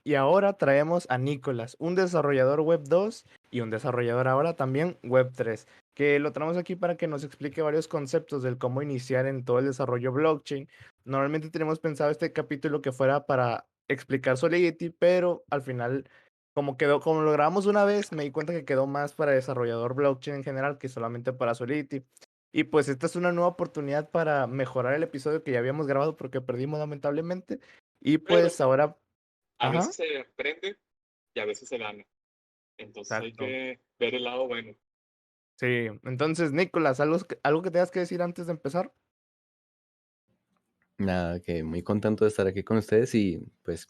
y ahora traemos a Nicolás, un desarrollador web 2 y un desarrollador ahora también web 3, que lo traemos aquí para que nos explique varios conceptos del cómo iniciar en todo el desarrollo blockchain. Normalmente tenemos pensado este capítulo que fuera para explicar Solidity, pero al final, como lo grabamos una vez, me di cuenta que quedó más para desarrollador blockchain en general que solamente para Solidity. Y pues esta es una nueva oportunidad para mejorar el episodio que ya habíamos grabado porque perdimos lamentablemente. Y Pero pues ahora, a ajá, veces se aprende y a veces se gana. Entonces hay exacto. que ver el lado bueno. Sí, entonces, Nicolás, ¿algo que tengas que decir antes de empezar? Nada, que muy contento de estar aquí con ustedes y pues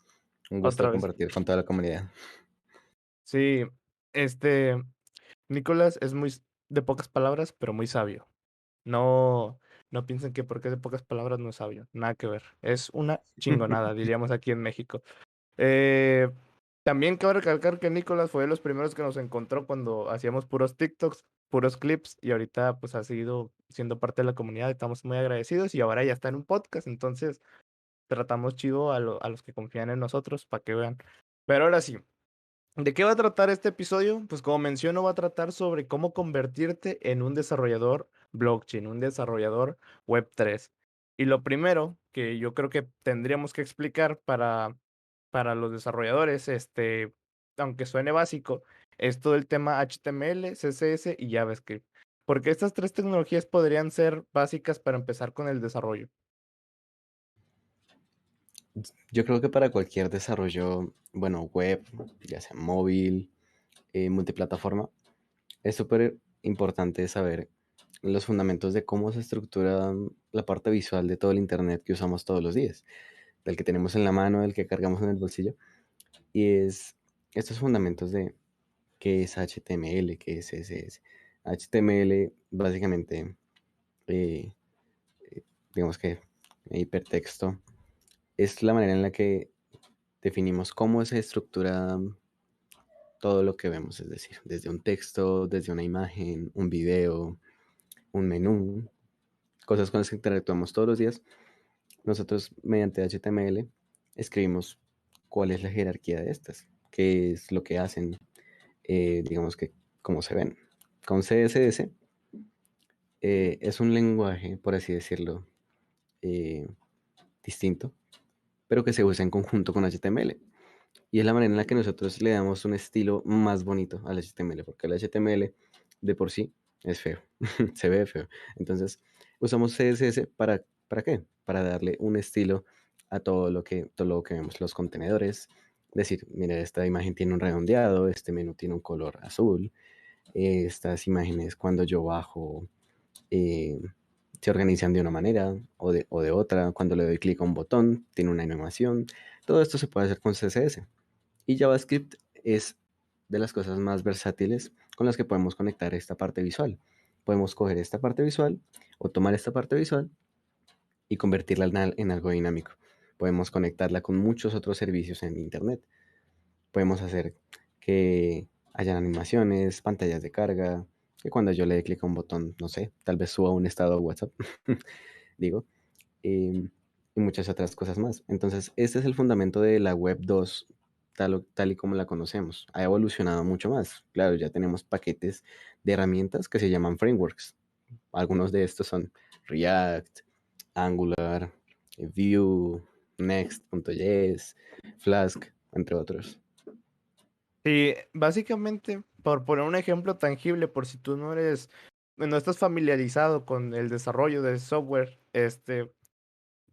un Otra gusto vez. compartir con toda la comunidad. Sí, este, Nicolás es de pocas palabras, pero muy sabio. No, no piensen que porque es de pocas palabras no es sabio, nada que ver. Es una chingonada, diríamos aquí en México. Eh, También cabe recalcar que Nicolás fue de los primeros que nos encontró cuando hacíamos puros TikToks, puros clips, y ahorita pues ha seguido siendo parte de la comunidad, estamos muy agradecidos y ahora ya está en un podcast, entonces tratamos chido a los que confían en nosotros para que vean. Pero ahora sí, ¿de qué va a tratar este episodio? Pues como menciono, va a tratar sobre cómo convertirte en un desarrollador blockchain, un desarrollador Web3. Y lo primero que yo creo que tendríamos que explicar para los desarrolladores, aunque suene básico, es todo el tema HTML, CSS y JavaScript. Porque estas tres tecnologías podrían ser básicas para empezar con el desarrollo. Yo creo que para cualquier desarrollo, bueno, web, ya sea móvil, multiplataforma, es súper importante saber los fundamentos de cómo se estructura la parte visual de todo el Internet que usamos todos los días, del que tenemos en la mano, del que cargamos en el bolsillo, y es estos fundamentos de qué es HTML, qué es CSS. HTML básicamente, eh, digamos que hipertexto, es la manera en la que definimos cómo se estructura todo lo que vemos, es decir, desde un texto, desde una imagen, un video, un menú, cosas con las que interactuamos todos los días. Nosotros, mediante HTML, escribimos cuál es la jerarquía de estas, qué es lo que hacen, digamos que cómo se ven. Con CSS es un lenguaje, por así decirlo, eh, distinto, pero que se usa en conjunto con HTML. Y es la manera en la que nosotros le damos un estilo más bonito al HTML, porque el HTML de por sí es feo, se ve feo. Entonces, usamos CSS ¿para qué? Para darle un estilo a todo lo que vemos, los contenedores. Decir, mira, esta imagen tiene un redondeado, este menú tiene un color azul, estas imágenes cuando yo bajo eh, se organizan de una manera o de otra. Cuando le doy clic a un botón, tiene una animación. Todo esto se puede hacer con CSS. Y JavaScript es de las cosas más versátiles con las que podemos conectar esta parte visual. Podemos coger esta parte visual o tomar esta parte visual y convertirla en algo dinámico. Podemos conectarla con muchos otros servicios en Internet. Podemos hacer que hayan animaciones, pantallas de carga, que cuando yo le dé clic a un botón, no sé, tal vez suba un estado a WhatsApp, digo, y muchas otras cosas más. Entonces, este es el fundamento de la Web 2 tal y como la conocemos. Ha evolucionado mucho más. Claro, ya tenemos paquetes de herramientas que se llaman frameworks. Algunos de estos son React, Angular, Vue, Next.js, Flask, entre otros. Sí, básicamente, por poner un ejemplo tangible, por si tú no estás familiarizado con el desarrollo de software,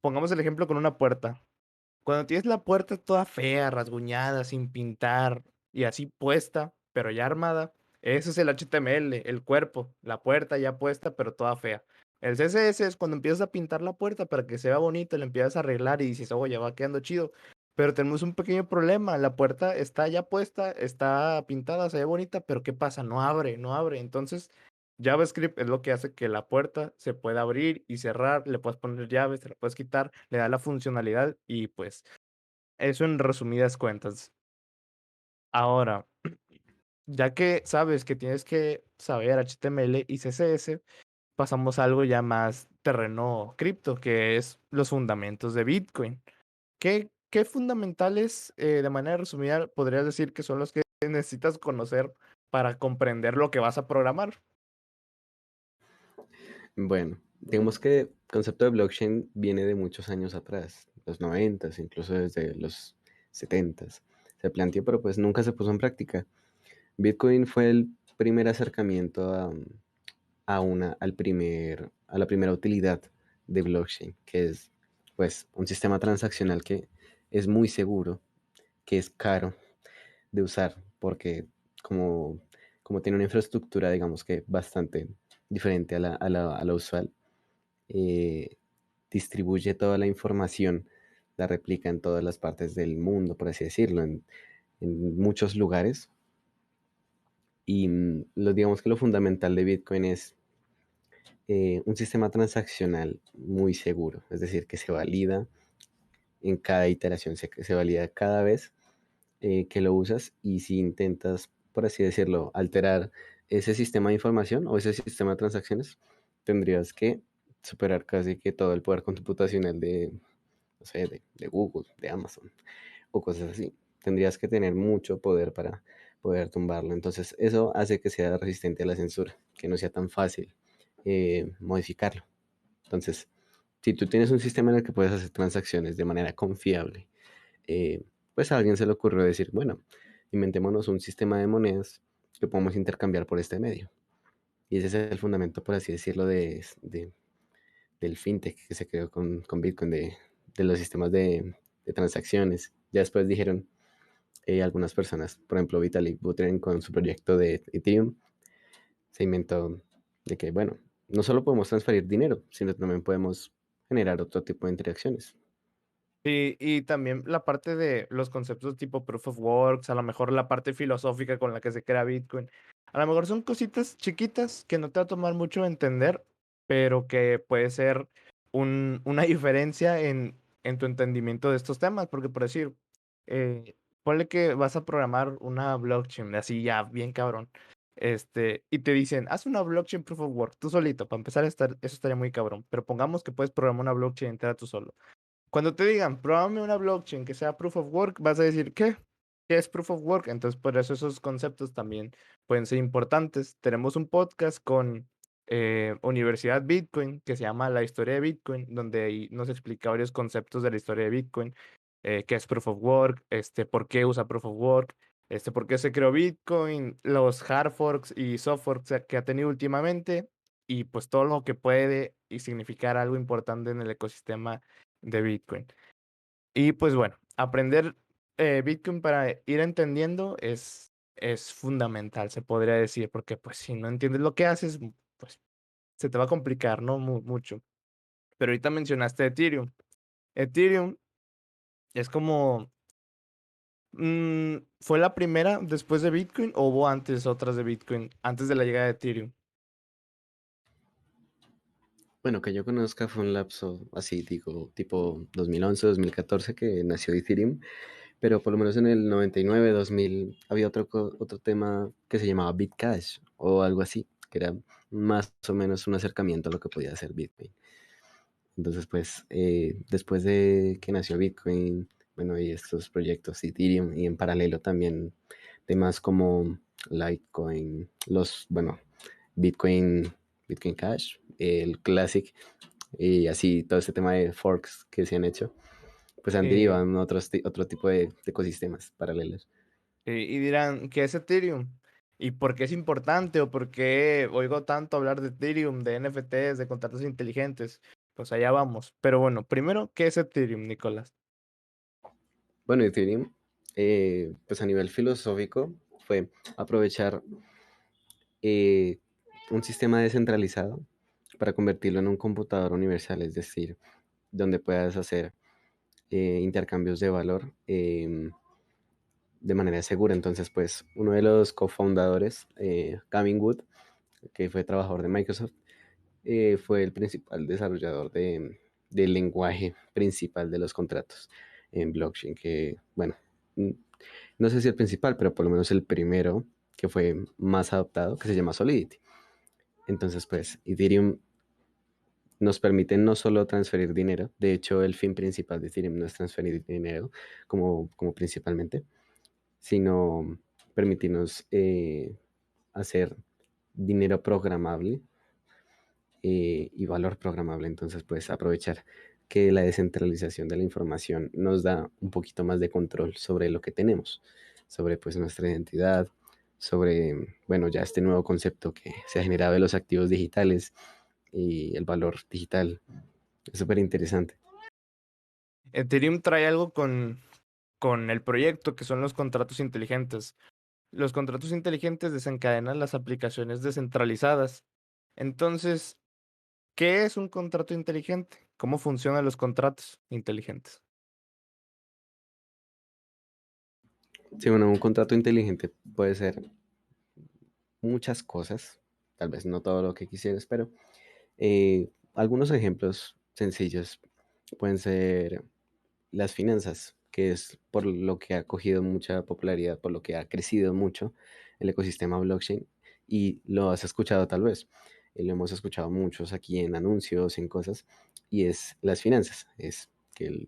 pongamos el ejemplo con una puerta. Cuando tienes la puerta toda fea, rasguñada, sin pintar y así puesta, pero ya armada, ese es el HTML, el cuerpo, la puerta ya puesta, pero toda fea. El CSS es cuando empiezas a pintar la puerta para que se vea bonito, le empiezas a arreglar y dices, oh, ya va quedando chido. Pero tenemos un pequeño problema, la puerta está ya puesta, está pintada, se ve bonita, pero ¿qué pasa? No abre, no abre. Entonces, JavaScript es lo que hace que la puerta se pueda abrir y cerrar, le puedes poner llaves, te la puedes quitar, le da la funcionalidad y pues eso en resumidas cuentas. Ahora, ya que sabes que tienes que saber HTML y CSS, pasamos a algo ya más terreno cripto, que es los fundamentos de Bitcoin. ¿Qué ¿qué fundamentales, de manera resumida, podrías decir que son los que necesitas conocer para comprender lo que vas a programar? Bueno, digamos que el concepto de blockchain viene de muchos años atrás, los 90, incluso desde los 70. Se planteó, pero pues nunca se puso en práctica. Bitcoin fue el primer acercamiento a la primera utilidad de blockchain, que es pues un sistema transaccional que es muy seguro, que es caro de usar, porque como, como tiene una infraestructura, digamos que bastante diferente a la usual, eh, distribuye toda la información, la replica en todas las partes del mundo, por así decirlo, en muchos lugares. Y digamos que lo fundamental de Bitcoin es un sistema transaccional muy seguro, es decir, que se valida en cada iteración, se valida cada vez que lo usas, y si intentas, por así decirlo, alterar ese sistema de información o ese sistema de transacciones, tendrías que superar casi que todo el poder computacional de, no sé, de Google, de Amazon o cosas así. Tendrías que tener mucho poder para poder tumbarlo. Entonces eso hace que sea resistente a la censura, que no sea tan fácil modificarlo. Entonces, si tú tienes un sistema en el que puedes hacer transacciones de manera confiable, pues a alguien se le ocurrió decir, bueno, inventémonos un sistema de monedas que podemos intercambiar por este medio. Y ese es el fundamento, por así decirlo, del fintech que se creó con Bitcoin, de los sistemas de transacciones. Ya después dijeron algunas personas, por ejemplo, Vitalik Buterin con su proyecto de Ethereum, se inventó de que, bueno, no solo podemos transferir dinero, sino también podemos generar otro tipo de interacciones. Y también la parte de los conceptos tipo proof of works, a lo mejor la parte filosófica con la que se crea Bitcoin. A lo mejor son cositas chiquitas que no te va a tomar mucho entender, pero que puede ser una diferencia en tu entendimiento de estos temas. Porque, por decir, ponle que vas a programar una blockchain, así ya, bien cabrón. Y te dicen, haz una blockchain proof of work, tú solito. Para empezar, eso estaría muy cabrón. Pero pongamos que puedes programar una blockchain entera tú solo. Cuando te digan, pruébame una blockchain que sea proof of work, vas a decir, ¿qué? ¿Qué es proof of work? Entonces, por eso esos conceptos también pueden ser importantes. Tenemos un podcast con Universidad Bitcoin que se llama La Historia de Bitcoin, donde ahí nos explica varios conceptos de la historia de Bitcoin, qué es proof of work, por qué usa proof of work, por qué se creó Bitcoin, los hard forks y soft forks que ha tenido últimamente, y pues todo lo que puede y significar algo importante en el ecosistema de Bitcoin. Y pues bueno, aprender Bitcoin para ir entendiendo es fundamental, se podría decir, porque pues si no entiendes lo que haces, pues se te va a complicar, ¿no? Mucho. Pero ahorita mencionaste Ethereum. Ethereum es como, ¿fue la primera después de Bitcoin o hubo antes otras de Bitcoin, antes de la llegada de Ethereum? Bueno, que yo conozca fue un lapso así, digo, tipo 2011, 2014 que nació Ethereum, pero por lo menos en el 99, 2000 había otro tema que se llamaba Bitcash o algo así, que era más o menos un acercamiento a lo que podía hacer Bitcoin. Entonces, pues, después de que nació Bitcoin, bueno, y estos proyectos Ethereum, y en paralelo también temas como Litecoin, bueno, Bitcoin, Bitcoin Cash, el Classic, y así todo este tema de forks que se han hecho, pues han Eh, derivado en otro tipo de ecosistemas paralelos. y dirán, ¿qué es Ethereum? ¿Y por qué es importante? ¿O por qué oigo tanto hablar de Ethereum, de NFTs, de contratos inteligentes? Pues allá vamos. Pero bueno, primero, ¿qué es Ethereum, Nicolás? Bueno, Ethereum, pues a nivel filosófico, fue aprovechar eh, un sistema descentralizado para convertirlo en un computador universal, es decir, donde puedas hacer intercambios de valor de manera segura. Entonces, pues uno de los cofundadores, Gavin Wood, que fue trabajador de Microsoft, fue el principal desarrollador del lenguaje principal de los contratos en blockchain, que, bueno, no sé si el principal, pero por lo menos el primero que fue más adoptado, que se llama Solidity. Entonces, pues, Ethereum nos permiten no solo transferir dinero, de hecho el fin principal de Ethereum no es transferir dinero como principalmente, sino permitirnos hacer dinero programable y valor programable. Entonces, pues aprovechar que la descentralización de la información nos da un poquito más de control sobre lo que tenemos, sobre pues nuestra identidad, sobre, bueno, ya este nuevo concepto que se ha generado de los activos digitales y el valor digital. Es súper interesante. Ethereum trae algo con el proyecto, que son los contratos inteligentes. Los contratos inteligentes desencadenan las aplicaciones descentralizadas. Entonces, ¿qué es un contrato inteligente? ¿Cómo funcionan los contratos inteligentes? Sí, bueno, un contrato inteligente puede ser muchas cosas, tal vez no todo lo que quisieras, pero algunos ejemplos sencillos pueden ser las finanzas, que es por lo que ha cogido mucha popularidad, por lo que ha crecido mucho el ecosistema blockchain y lo has escuchado tal vez. Lo hemos escuchado muchos aquí en anuncios, en cosas, y es las finanzas. Es que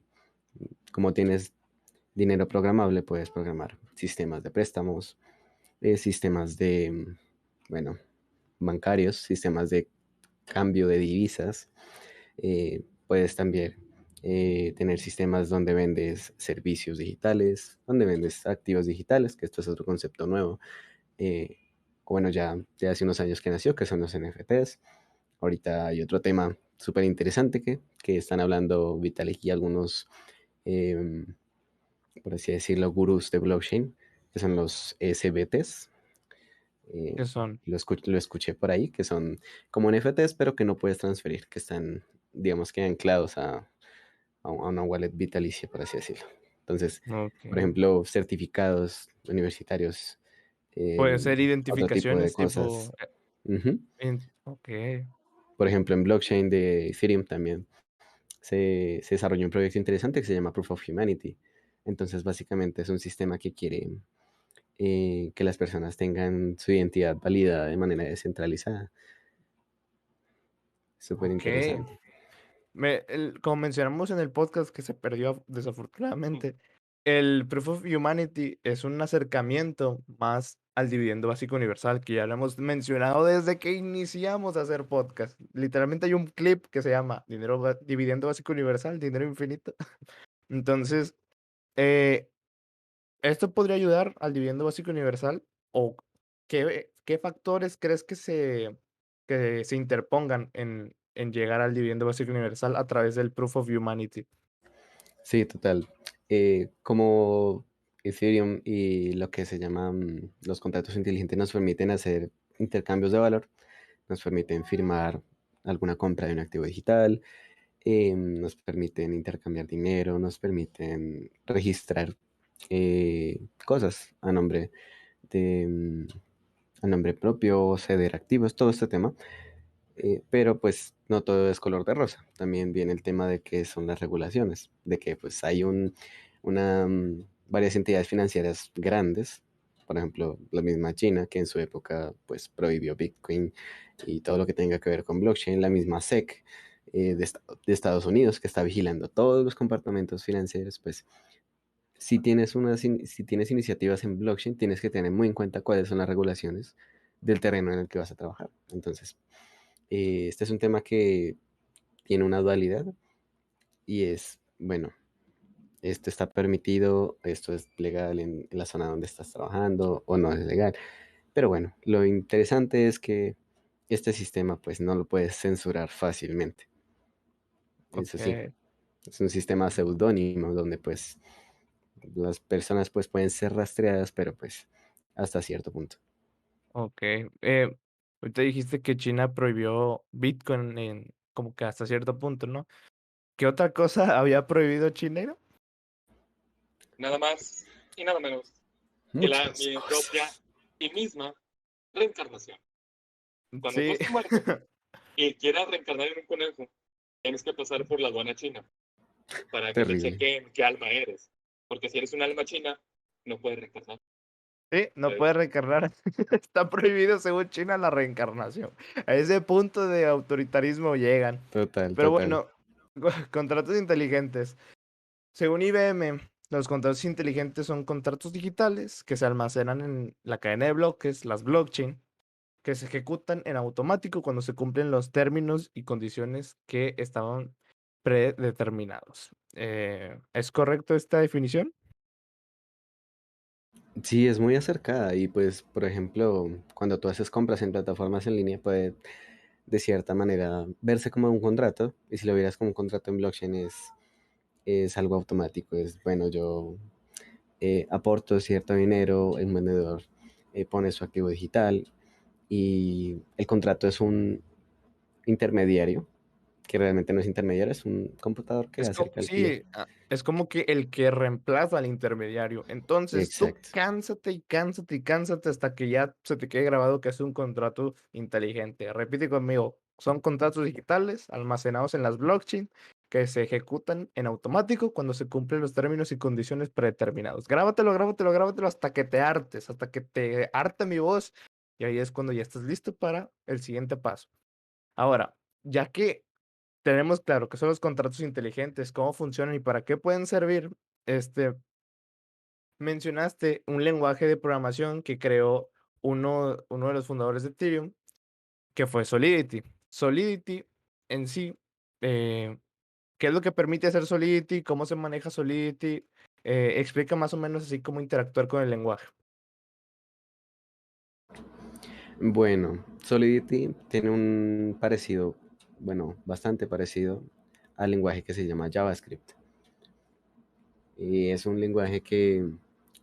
como tienes dinero programable, puedes programar sistemas de préstamos, sistemas de, bueno, bancarios, sistemas de cambio de divisas. Puedes también tener sistemas donde vendes servicios digitales, donde vendes activos digitales, que esto es otro concepto nuevo. Eh, bueno, ya de hace unos años que nació, que son los NFTs. Ahorita hay otro tema súper interesante que están hablando Vitalik y algunos, eh, por así decirlo, gurús de blockchain, que son los SBTs. ¿Qué son? Lo escuché por ahí, que son como NFTs, pero que no puedes transferir, que están, digamos que anclados a una wallet vitalicia, por así decirlo. Entonces, por Ok. ejemplo, certificados universitarios, Puede ser otro tipo de identificaciones tipo... cosas. Ujú. Ok. Por ejemplo, en blockchain de Ethereum también se desarrolló un proyecto interesante que se llama Proof of Humanity. Entonces, básicamente es un sistema que quiere que las personas tengan su identidad validada de manera descentralizada. Súper Ok. interesante. Como mencionamos en el podcast que se perdió desafortunadamente, el Proof of Humanity es un acercamiento más al dividendo básico universal, que ya lo hemos mencionado desde que iniciamos a hacer podcast. Literalmente hay un clip que se llama Dividendo Básico Universal, Dinero Infinito. Entonces, eh, ¿esto podría ayudar al dividendo básico universal? ¿O qué factores crees que se interpongan en llegar al dividendo básico universal a través del Proof of Humanity? Sí, total. Como Ethereum y lo que se llaman los contratos inteligentes nos permiten hacer intercambios de valor, nos permiten firmar alguna compra de un activo digital, nos permiten intercambiar dinero, nos permiten registrar cosas a nombre propio, ceder activos, todo este tema. Pero pues no todo es color de rosa. También viene el tema de que son las regulaciones, de que pues hay varias entidades financieras grandes, por ejemplo, la misma China, que en su época pues prohibió Bitcoin y todo lo que tenga que ver con blockchain, la misma SEC de Estados Unidos, que está vigilando todos los comportamientos financieros, pues si tienes iniciativas en blockchain, tienes que tener muy en cuenta cuáles son las regulaciones del terreno en el que vas a trabajar. Entonces, este es un tema que tiene una dualidad y es, bueno, esto está permitido, esto es legal en la zona donde estás trabajando o no es legal. Pero bueno, lo interesante es que este sistema pues no lo puedes censurar fácilmente. Eso sí, Ok, es un sistema seudónimo donde pues las personas pues pueden ser rastreadas, pero pues hasta cierto punto. ok. Ahorita dijiste que China prohibió Bitcoin en como que hasta cierto punto, ¿no? ¿Qué otra cosa había prohibido China? Nada más y nada menos que Muchas mi propia cosas. y misma reencarnación. Cuando tú Sí. estés muerto y quieras reencarnar en un conejo, tienes que pasar por la aduana china para que te Terrible. chequen qué alma eres. Porque si eres un alma china, no puedes reencarnar. Sí, no puedes reencarnar. Está prohibido según China la reencarnación. A ese punto de autoritarismo llegan. Total, Pero total. bueno, contratos inteligentes. Según IBM, los contratos inteligentes son contratos digitales que se almacenan en la cadena de bloques, las blockchain, que se ejecutan en automático cuando se cumplen los términos y condiciones que estaban predeterminados. ¿Es correcto esta definición? Sí, es muy acercada y pues, por ejemplo, cuando tú haces compras en plataformas en línea puede de cierta manera verse como un contrato y si lo vieras como un contrato en blockchain es algo automático, es bueno, yo aporto cierto dinero, el vendedor pone su activo digital y el contrato es un intermediario, que realmente no es intermediario, es un computador que Es hace como, el cálculo. sí, es como que el que reemplaza al intermediario. Entonces, tú Exacto. cánsate y cánsate y cánsate hasta que ya se te quede grabado que es un contrato inteligente. Repite conmigo, son contratos digitales almacenados en las blockchain que se ejecutan en automático cuando se cumplen los términos y condiciones predeterminados. Grábatelo, grábatelo, grábatelo hasta que te hartes, hasta que te harte mi voz. Y ahí es cuando ya estás listo para el siguiente paso. Ahora, ya que tenemos claro que son los contratos inteligentes, cómo funcionan y para qué pueden servir. Este, mencionaste un lenguaje de programación que creó uno de los fundadores de Ethereum, que fue Solidity. Solidity en sí, eh, ¿qué es lo que permite hacer Solidity? ¿Cómo se maneja Solidity? Explica más o menos así cómo interactuar con el lenguaje. Bueno, Solidity tiene un parecido, bueno, bastante parecido al lenguaje que se llama JavaScript. Y es un lenguaje que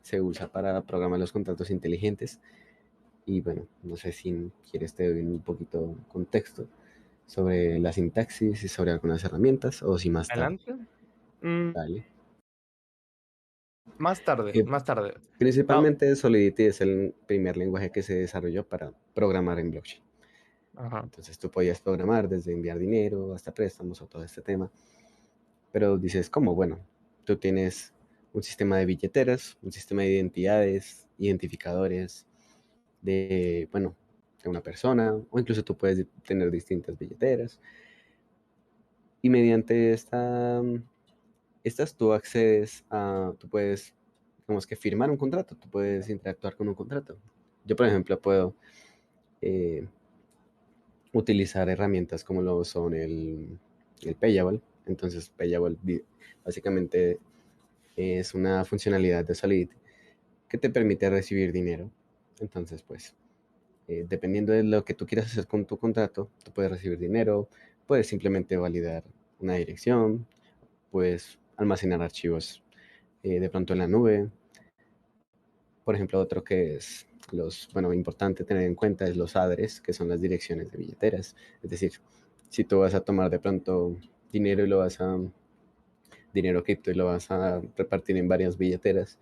se usa para programar los contratos inteligentes. Y bueno, no sé si quieres te doy un poquito contexto sobre la sintaxis y sobre algunas herramientas, o si más tarde. Adelante. Mm, Vale. más tarde, Eh, más tarde. Ah, Principalmente Solidity es el primer lenguaje que se desarrolló para programar en blockchain. ajá. Entonces tú podías programar desde enviar dinero hasta préstamos o todo este tema. Pero dices, ¿cómo? Bueno, tú tienes un sistema de billeteras, un sistema de identidades, identificadores de, bueno, de una persona, o incluso tú puedes tener distintas billeteras. Y mediante estas tú accedes a, tú puedes, digamos que firmar un contrato, tú puedes interactuar con un contrato. Yo, por ejemplo, puedo eh, utilizar herramientas como lo son el Payable. Entonces, Payable básicamente es una funcionalidad de Solidity que te permite recibir dinero. Entonces, pues, dependiendo de lo que tú quieras hacer con tu contrato, tú puedes recibir dinero, puedes simplemente validar una dirección, puedes almacenar archivos de pronto en la nube. Por ejemplo, otro que es bueno, importante tener en cuenta es los address, que son las direcciones de billeteras. Es decir, si tú vas a tomar de pronto dinero y dinero cripto y lo vas a repartir en varias billeteras,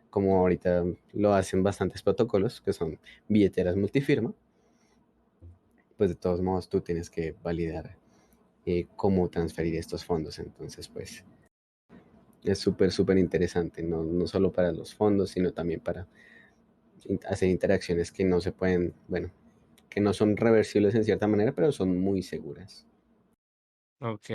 como ahorita lo hacen bastantes protocolos, que son billeteras multifirma, pues de todos modos tú tienes que validar cómo transferir estos fondos. Entonces, pues es súper, súper interesante, no solo para los fondos, sino también para hacer interacciones que no se pueden, bueno, que no son reversibles en cierta manera, pero son muy seguras. Ok,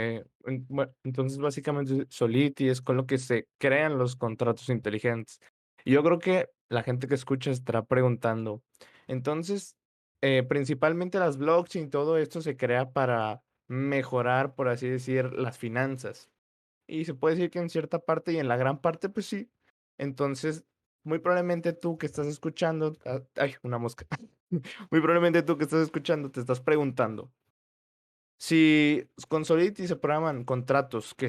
bueno, entonces básicamente Solidity es con lo que se crean los contratos inteligentes. Y yo creo que la gente que escucha estará preguntando, entonces, principalmente las blockchain, todo esto se crea para mejorar, por así decir, las finanzas. Y se puede decir que en cierta parte y en la gran parte, pues sí. Entonces, muy probablemente tú que estás escuchando, ay, una mosca, muy probablemente tú que estás escuchando te estás preguntando. Si con Solidity se programan contratos que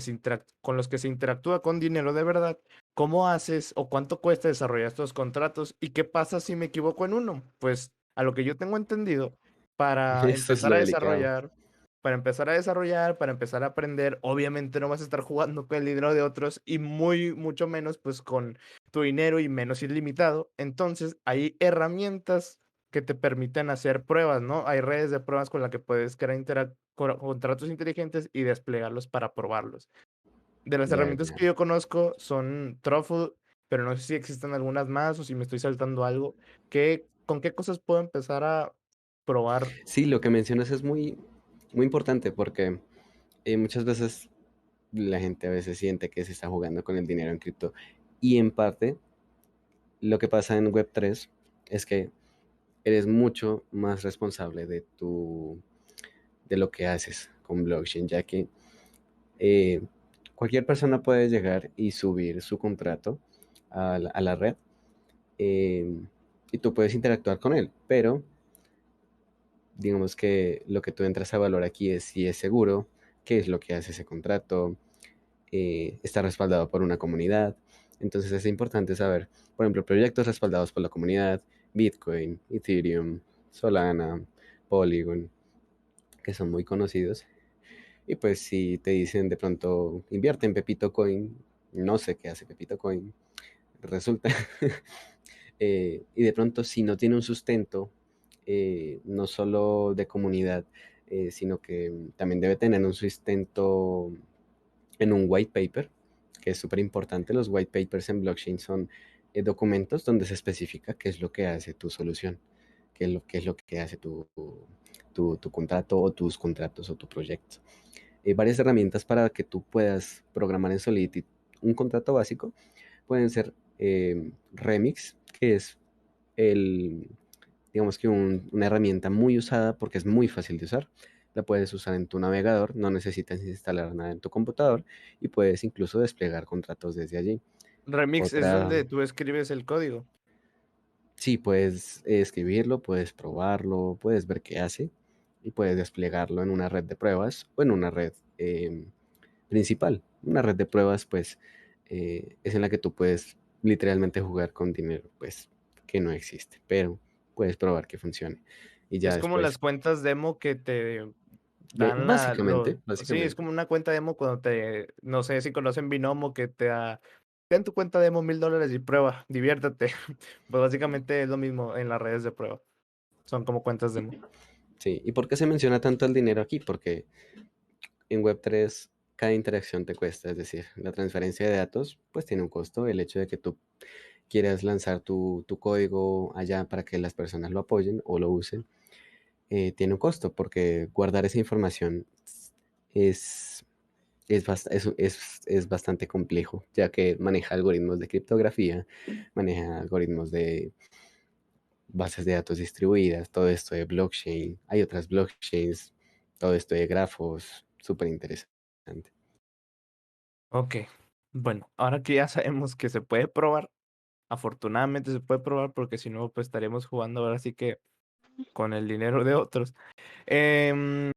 con los que se interactúa con dinero de verdad, ¿cómo haces o cuánto cuesta desarrollar estos contratos? ¿Y qué pasa si me equivoco en uno? Pues a lo que yo tengo entendido, para Eso es empezar lo a delicado. desarrollar, para empezar a aprender, obviamente no vas a estar jugando con el dinero de otros y mucho menos pues con tu dinero y menos ilimitado. Entonces hay herramientas que te permiten hacer pruebas, ¿no? Hay redes de pruebas con las que puedes crear contratos inteligentes y desplegarlos para probarlos. De las Ya, herramientas ya. que yo conozco son Truffle pero no sé si existen algunas más o si me estoy saltando algo. ¿Con qué cosas puedo empezar a probar? Sí, lo que mencionas es muy importante porque muchas veces la gente a veces siente que se está jugando con el dinero en cripto. Y en parte, lo que pasa en Web3 es que eres mucho más responsable de lo que haces con blockchain, ya que eh, cualquier persona puede llegar y subir su contrato a la red, eh, y tú puedes interactuar con él, pero digamos que lo que tú entras a valor aquí es si es seguro, qué es lo que hace ese contrato, está respaldado por una comunidad. Entonces es importante saber, por ejemplo, proyectos respaldados por la comunidad, Bitcoin, Ethereum, Solana, Polygon, que son muy conocidos. Y pues si te dicen de pronto, invierte en Pepito Coin, no sé qué hace Pepito Coin, resulta. Y de pronto si no tiene un sustento, no solo de comunidad, sino que también debe tener un sustento en un white paper, que es súper importante. Los white papers en blockchain son documentos donde se especifica qué es lo que hace tu solución, qué es lo que hace tu contrato o tus contratos o tu proyecto. Varias herramientas para que tú puedas programar en Solidity un contrato básico pueden ser Remix, que es el, digamos que una herramienta muy usada porque es muy fácil de usar. La puedes usar en tu navegador, no necesitas instalar nada en tu computador y puedes incluso desplegar contratos desde allí. Remix es Otra, donde tú escribes el código. sí, puedes escribirlo, puedes probarlo, puedes ver qué hace y puedes desplegarlo en una red de pruebas o en una red principal. Una red de pruebas, pues, es en la que tú puedes literalmente jugar con dinero, pues, que no existe, pero puedes probar que funcione. Y ya Es como las después, cuentas demo que te dan básicamente, sí, es básicamente, como una cuenta demo cuando no sé si conocen Binomo que te da, ten tu cuenta demo $1000 y prueba, diviértete. Pues básicamente es lo mismo en las redes de prueba. Son como cuentas demo. sí. ¿Y por qué se menciona tanto el dinero aquí? Porque en Web3 cada interacción te cuesta, es decir, la transferencia de datos, pues tiene un costo. El hecho de que tú quieras lanzar tu código allá para que las personas lo apoyen o lo usen, tiene un costo, porque guardar esa información es, es bastante complejo, ya que maneja algoritmos de criptografía, maneja algoritmos de bases de datos distribuidas, todo esto de blockchain, hay otras blockchains, todo esto de grafos, súper interesante. Ok, bueno, ahora que ya sabemos que se puede probar, afortunadamente se puede probar porque si no, pues estaríamos jugando ahora sí que con el dinero de otros. Em,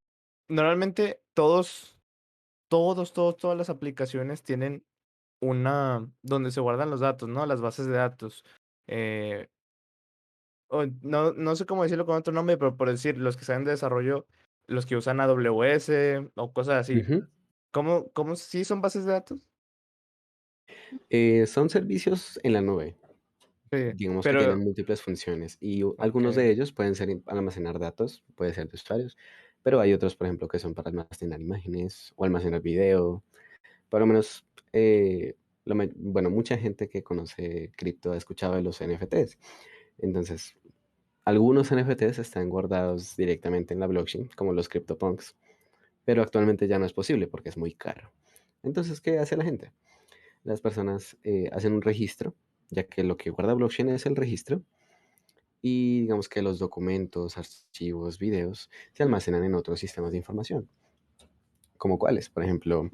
Normalmente todas las aplicaciones tienen donde se guardan los datos, ¿no? Las bases de datos. Eh, no sé cómo decirlo con otro nombre, pero por decir, los que saben de desarrollo, los que usan AWS o cosas así. Ujú. ¿Cómo sí son bases de datos? Son servicios en la nube, Sí, digamos que tienen pero, múltiples funciones y algunos ok. de ellos pueden ser almacenar datos, puede ser de usuarios, pero hay otros, por ejemplo, que son para almacenar imágenes o almacenar video. Por lo menos, bueno, mucha gente que conoce cripto ha escuchado de los NFTs. Entonces, algunos NFTs están guardados directamente en la blockchain, como los CryptoPunks, pero actualmente ya no es posible porque es muy caro. Entonces, ¿qué hace la gente? Las personas hacen un registro, ya que lo que guarda blockchain es el registro, y digamos que los documentos, archivos, videos se almacenan en otros sistemas de información, como cuáles, por ejemplo,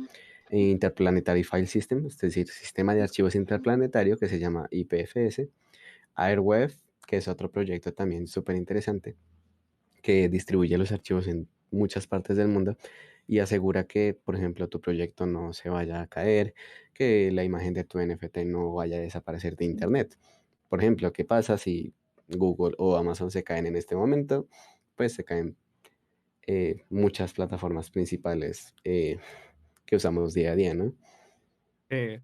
Interplanetary File System, es decir, sistema de archivos interplanetario que se llama IPFS, Airwave, que es otro proyecto también súper interesante, que distribuye los archivos en muchas partes del mundo y asegura que, por ejemplo, tu proyecto no se vaya a caer, que la imagen de tu NFT no vaya a desaparecer de Internet. Por ejemplo, ¿qué pasa si Google o Amazon se caen en este momento? Pues se caen muchas plataformas principales que usamos día a día, ¿no? Eh,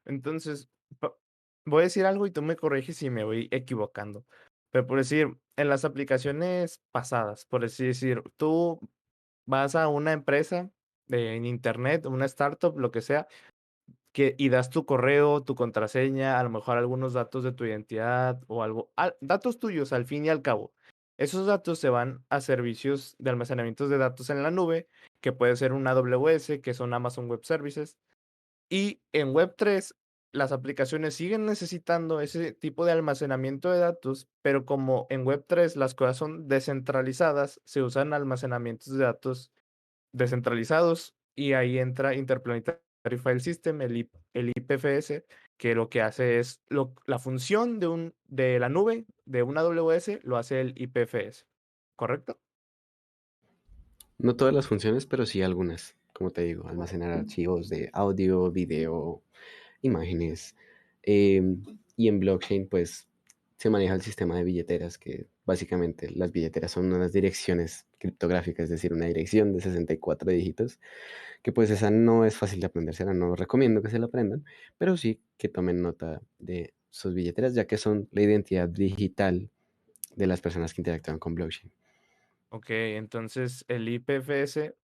entonces, voy a decir algo y tú me corriges si me voy equivocando. Pero por decir, en las aplicaciones pasadas, por así decir, tú vas a una empresa en internet, una startup, lo que sea, y das tu correo, tu contraseña, a lo mejor algunos datos de tu identidad o algo, datos tuyos al fin y al cabo. Esos datos se van a servicios de almacenamiento de datos en la nube, que puede ser un AWS, que son Amazon Web Services. Y en Web3, las aplicaciones siguen necesitando ese tipo de almacenamiento de datos, pero como en Web3 las cosas son descentralizadas, se usan almacenamientos de datos descentralizados y ahí entra Interplanetary File System, el IPFS, que lo que hace es la función de la nube de una AWS lo hace el IPFS, ¿correcto? No todas las funciones, pero sí algunas. Como te digo, almacenar archivos de audio, video, imágenes. Y en blockchain, pues, se maneja el sistema de billeteras, que básicamente las billeteras son unas direcciones criptográficas, es decir, una dirección de 64 dígitos, que pues esa no es fácil de aprendérsela, no recomiendo que se la aprendan, pero sí que tomen nota de sus billeteras, ya que son la identidad digital de las personas que interactúan con blockchain. Ok, entonces el IPFS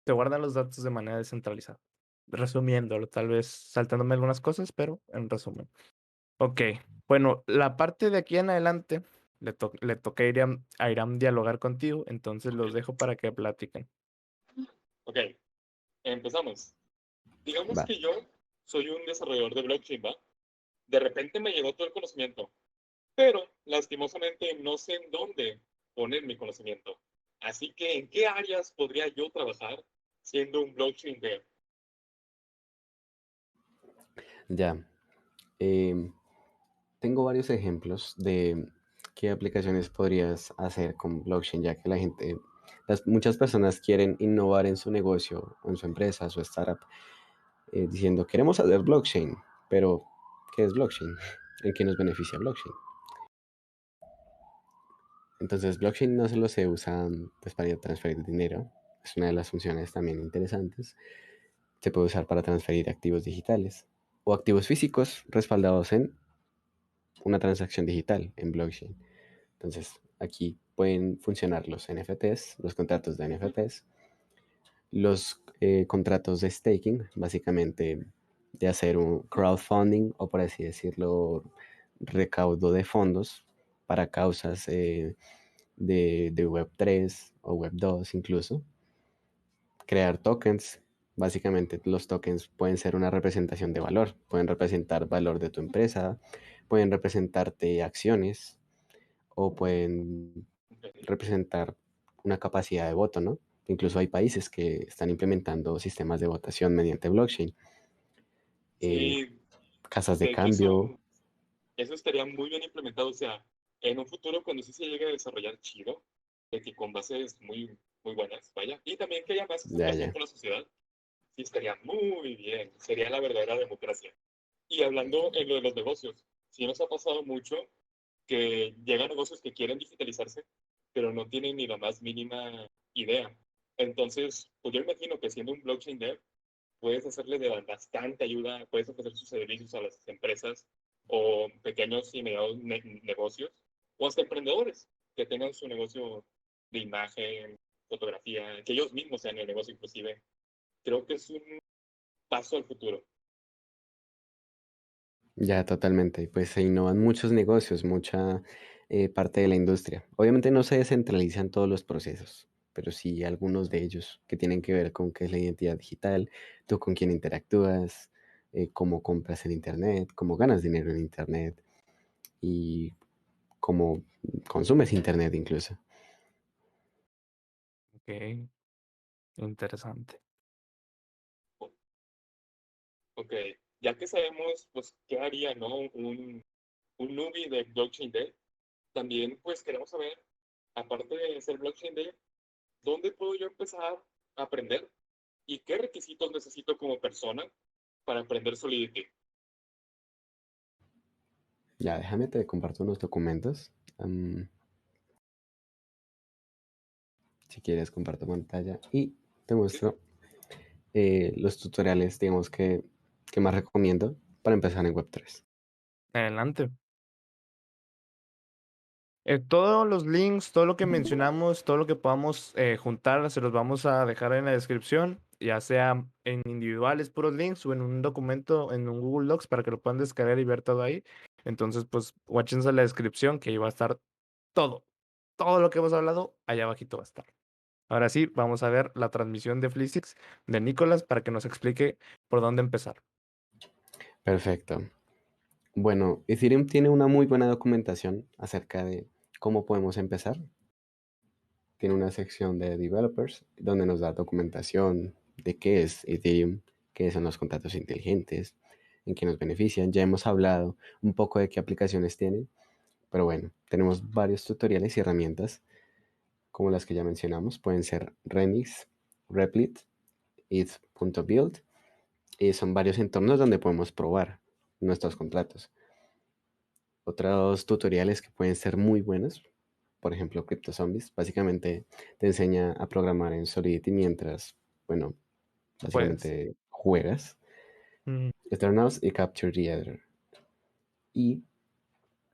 te guardan los datos de manera descentralizada. Resumiéndolo, tal vez saltándome algunas cosas, pero en resumen. Ok, bueno, la parte de aquí en adelante le toca a Iram dialogar contigo, entonces los dejo para que platiquen. Ok, empezamos. Digamos Va. que yo soy un desarrollador de blockchain, ¿va? De repente me llegó todo el conocimiento, pero lastimosamente no sé en dónde poner mi conocimiento. Así que, ¿en qué áreas podría yo trabajar siendo un blockchain dev? Ya. Em, Tengo varios ejemplos de qué aplicaciones podrías hacer con blockchain, ya que muchas personas quieren innovar en su negocio, o en su empresa, su startup, diciendo, queremos hacer blockchain, pero ¿qué es blockchain? ¿En qué nos beneficia blockchain? Entonces, blockchain no solo se usa pues, para transferir dinero, es una de las funciones también interesantes. Se puede usar para transferir activos digitales o activos físicos respaldados en una transacción digital en blockchain. Entonces, aquí pueden funcionar los NFTs, los contratos de NFTs, los contratos de staking, básicamente de hacer un crowdfunding o por así decirlo, recaudo de fondos para causas de Web3 o Web2 incluso. Crear tokens. Básicamente los tokens pueden ser una representación de valor, pueden representar valor de tu empresa, pueden representarte acciones o pueden Ok. representar una capacidad de voto, ¿no? Incluso hay países que están implementando sistemas de votación mediante blockchain, eh, Sí, casas de de hecho cambio, eso estaría muy bien implementado. O sea, en un futuro cuando sí se llegue a desarrollar chido, de que con bases muy, muy buenas, vaya, y también que haya más ya, aceptación ya, por la sociedad, sí estaría muy bien. Sería la verdadera democracia. Y hablando en lo de los negocios, sí nos ha pasado mucho que llegan negocios que quieren digitalizarse, pero no tienen ni la más mínima idea. Entonces, pues yo imagino que siendo un blockchain dev, puedes hacerle de bastante ayuda, puedes ofrecer sus servicios a las empresas o pequeños y medianos negocios, o hasta emprendedores que tengan su negocio de imagen, fotografía, que ellos mismos sean el negocio inclusive. Creo que es un paso al futuro. ya totalmente. Y pues se innovan muchos negocios, mucha parte de la industria. Obviamente no se descentralizan todos los procesos, pero sí algunos de ellos que tienen que ver con qué es la identidad digital, tú con quién interactúas, cómo compras en Internet, cómo ganas dinero en Internet y cómo consumes Internet incluso. Ok, interesante. Ok, ya que sabemos, pues, qué haría, ¿no? Un newbie de blockchain dev, también, pues, queremos saber, aparte de ser blockchain dev, ¿dónde puedo yo empezar a aprender? ¿Y qué requisitos necesito como persona para aprender Solidity? Ya, déjame te comparto unos documentos. Si quieres, comparto pantalla y te Sí, sí. muestro los tutoriales, digamos, que más recomiendo para empezar en Web3. Adelante. Todos los links, todo lo que mencionamos, todo lo que podamos juntar, se los vamos a dejar en la descripción. ya sea en individuales, puros links, o en un documento, en un Google Docs, para que lo puedan descargar y ver todo ahí. Entonces, pues, watchense la descripción, que ahí va a estar todo. Todo lo que hemos hablado, allá abajito va a estar. Ahora sí, vamos a ver la transmisión de Flisix de Nicolás para que nos explique por dónde empezar. Perfecto. Bueno, Ethereum tiene una muy buena documentación acerca de cómo podemos empezar. Tiene una sección de developers donde nos da documentación de qué es Ethereum, qué son los contratos inteligentes, en qué nos benefician. Ya hemos hablado un poco de qué aplicaciones tienen, pero bueno, tenemos varios tutoriales y herramientas como las que ya mencionamos. Pueden ser Remix, Replit, it.build, y son varios entornos donde podemos probar nuestros contratos. Otros tutoriales que pueden ser muy buenos, por ejemplo, CryptoZombies, básicamente te enseña a programar en Solidity mientras, bueno, Pues, básicamente juegas. mm, Eternals y Capture the Ether. Y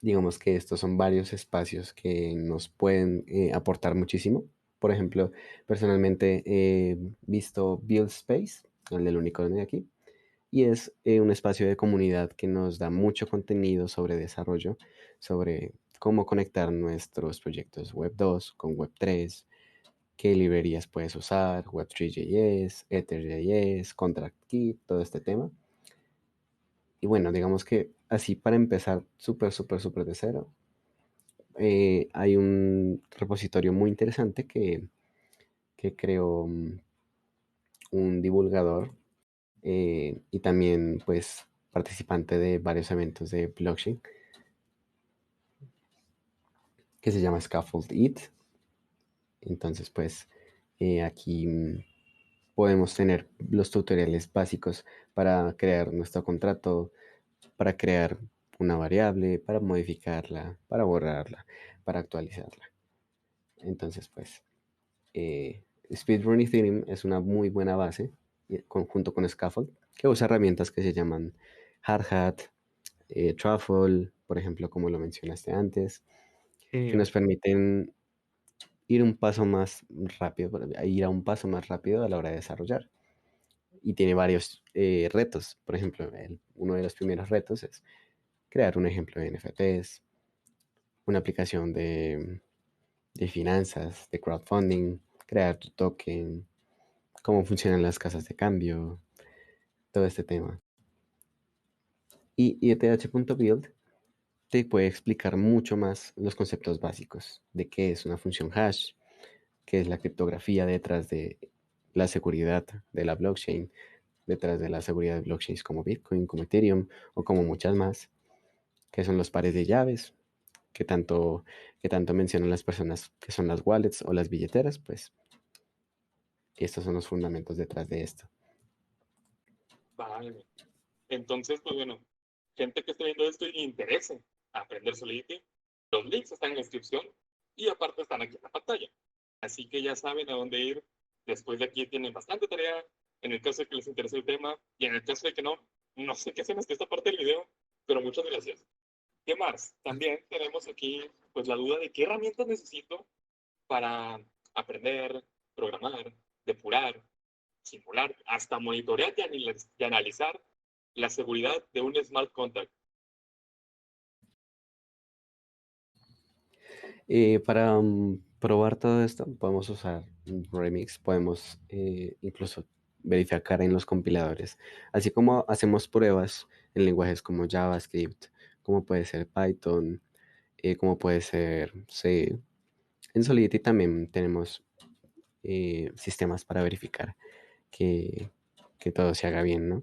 digamos que estos son varios espacios que nos pueden aportar muchísimo. Por ejemplo, personalmente he visto Build Space, el del unicornio de aquí, y es un espacio de comunidad que nos da mucho contenido sobre desarrollo, sobre cómo conectar nuestros proyectos Web 2 con Web 3, qué librerías puedes usar, Web3.js, Ether.js, ContractKit, todo este tema. Y bueno, digamos que así para empezar súper de cero, hay un repositorio muy interesante que creó un divulgador y también pues participante de varios eventos de blockchain que se llama Scaffold It. Entonces pues aquí podemos tener los tutoriales básicos para crear nuestro contrato, para crear una variable, para modificarla, para borrarla, para actualizarla. Entonces pues Speedrun Ethereum es una muy buena base junto con Scaffold que usa herramientas que se llaman Hardhat, Truffle, por ejemplo, como lo mencionaste antes, y que nos permiten ir un paso más rápido, ir a un paso más rápido a la hora de desarrollar. Y tiene varios retos. Por ejemplo, uno de los primeros retos es crear un ejemplo de NFTs, una aplicación de finanzas, de crowdfunding, crear tu token, cómo funcionan las casas de cambio, todo este tema. Y ETH.build te puede explicar mucho más los conceptos básicos de qué es una función hash, qué es la criptografía detrás de la seguridad de la blockchain, detrás de la seguridad de blockchains como Bitcoin, como Ethereum o como muchas más, qué son los pares de llaves, que tanto mencionan las personas que son las wallets o las billeteras, pues estos son los fundamentos detrás de esto. Vale. Entonces, pues bueno, gente que esté viendo esto y le interese aprender Solidity, los links están en la descripción y aparte están aquí en la pantalla. Así que ya saben a dónde ir. Después de aquí tienen bastante tarea en el caso de que les interese el tema y en el caso de que no, no sé qué hacen hasta esta parte del video, pero muchas gracias. ¿Qué más? También tenemos aquí pues la duda de qué herramientas necesito para aprender, programar, depurar, simular, hasta monitorear y analizar la seguridad de un smart contract. Para probar todo esto, podemos usar Remix, podemos incluso verificar en los compiladores, así como hacemos pruebas en lenguajes como JavaScript, como puede ser Python, como puede ser C. En Solidity también tenemos sistemas para verificar que, que todo se haga bien, ¿no?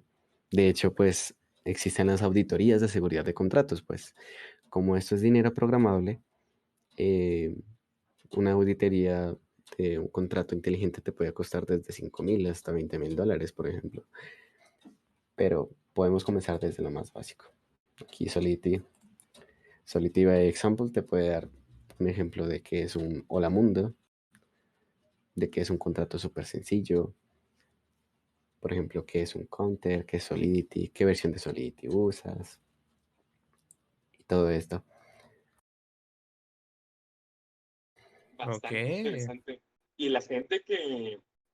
De hecho, pues existen las auditorías de seguridad de contratos, pues como esto es dinero programable, eh, una auditoría de un contrato inteligente te puede costar desde 5.000 hasta 20.000 dólares, por ejemplo. Pero podemos comenzar desde lo más básico. Aquí Solidity by Example te puede dar un ejemplo de qué es un Hola Mundo, de qué es un contrato súper sencillo. Por ejemplo, qué es un counter, qué es Solidity, qué versión de Solidity usas y todo esto. ok. Bastante interesante. Y la gente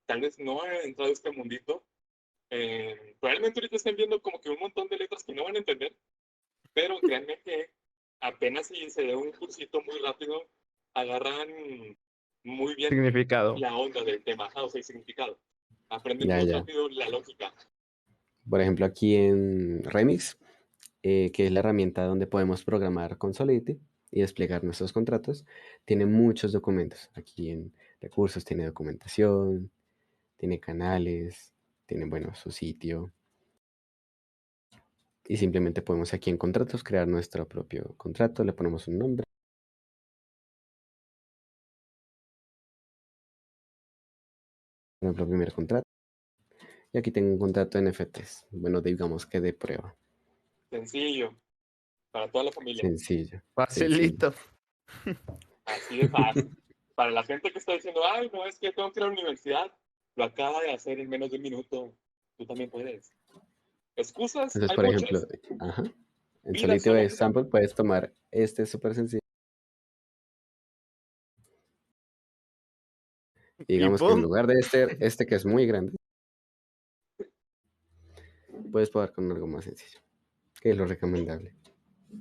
tal vez no han entrado a este mundito, probablemente ahorita estén viendo como que un montón de letras que no van a entender, pero créanme que apenas si se da un cursito muy rápido, agarran muy bien Significado. la onda del tema, o sea, el significado. Aprenden Ya, muy ya. rápido la lógica. Por ejemplo, aquí en Remix, que es la herramienta donde podemos programar con Solidity y desplegar nuestros contratos, tiene muchos documentos. Aquí en recursos tiene documentación, tiene canales, tiene, bueno, su sitio. Y simplemente podemos aquí en contratos crear nuestro propio contrato, le ponemos un nombre, por ejemplo, primer contrato. Y aquí tengo un contrato de NFTs. Bueno, digamos que de prueba. Sencillo, para toda la familia. Sencillo, sencillo. Facilito. Así de fácil. Para la gente que está diciendo, ay, no, es que tengo que ir a la universidad, lo acaba de hacer en menos de un minuto. Tú también puedes. Excusas, Entonces, hay por ejemplo, muchas. ajá, en Vida Solidity solo una. Example puedes tomar este súper sencillo. Y Y digamos que en pum. lugar de este que es muy grande, puedes probar con algo más sencillo, que es lo recomendable.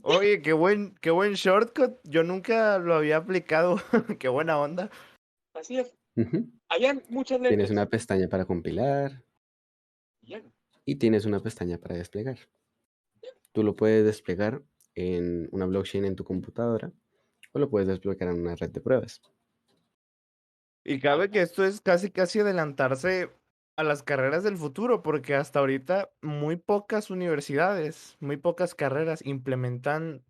Oye, qué buen shortcut. Yo nunca lo había aplicado. Qué buena onda. Así es. Ujú. Habían muchas Tienes letras. una pestaña para compilar Y ya. y tienes una pestaña para desplegar. Tú lo puedes desplegar en una blockchain en tu computadora o lo puedes desplegar en una red de pruebas. Y cabe que esto es casi adelantarse a las carreras del futuro, porque hasta ahorita muy pocas universidades, muy pocas carreras implementan